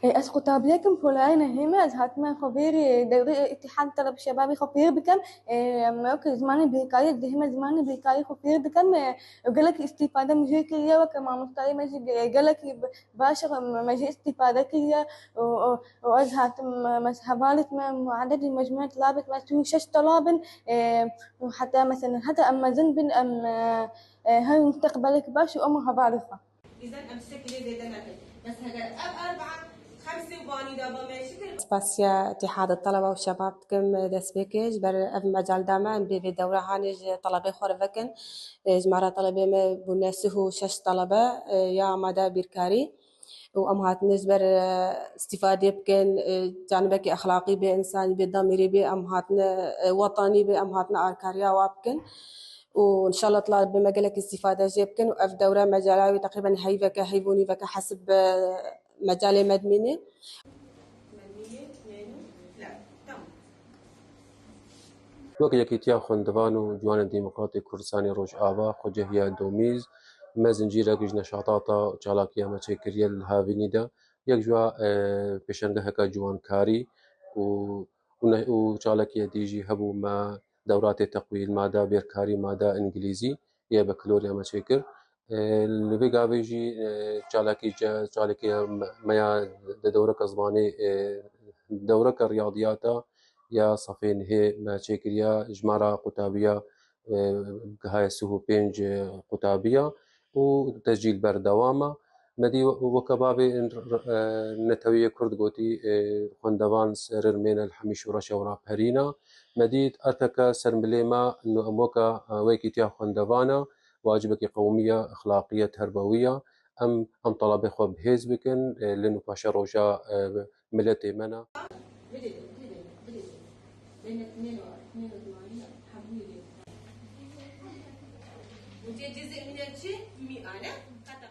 از خطابیکم پولای نهیمه از حتما خبری دوره اتحاد طلب شبابی خبير بكم ممكن زمان بهكاية دهم زمان بهكاية خبير بكم وقالك استفادة مجيكية وكما مستعي مجي قالك باشر مجي استفادة كية وأز حتى مسحبالت عدد المجموعة طلابت ما شش طلاب وحتى مثلا حتى أما زنبن أم هاي مستقبلك باش وأمها بارفة إذا أمسك لي زي دناكي بس هذا أربعة سباسيا اتحاد الطلبة والشباب كم دس بيكيج بر اف مجال داما بي دورة هانج طلبة خورفكن جمارة طلبة ما بناسه شش طلبة يا مدى بيركاري وأمهات نجبر استفادة بكن جانبك أخلاقي بإنسان بضميري بأمهاتنا وطني بأمهاتنا أركاريا وابكن وإن شاء الله طلع بمجالك استفادة جيبكن وأف دورة مجالاوي تقريبا هيفك هيفوني فك حسب مجال مدمنة وەک یەکێتیا خوێندەوان و جوانە دیموکراتی کوردستانی ڕۆژئاوا خۆجەهیە دۆمیز مە زنجیرەکیش نەشاتاتە چالاکیە مەچێکردیە لە هاوینیدا یەک جوا پێشەنگەهەکە جوانکاری و چالاکیە دیژی هەبوو مە دەوراتێ تەقویل مادا بێرکاری مادا ئینگلیزی یە بە کلۆریا مەچێکرد لەبێ گاوێژی چالاکیە مەیا دەورەکە زمانێ دەورەکە ریاضیاتە یا صفين هي ما تشيكريا جمارة قطابية هاي سهو بينج قطابية وتسجيل بردوامة مدي وكبابي نتوية كرد قوتي خندوان سرر من الحميش ورشا ورا بهرينا مديد أرتكا سرمليما إنه أموكا ويكيتيا خندوانا واجبك قومية أخلاقية تربوية أم طلب إخوة بهيز بكن لأنه باشا روجا ملتي منا بين 82 حبوية ودي جزء من الشيء 100 أنا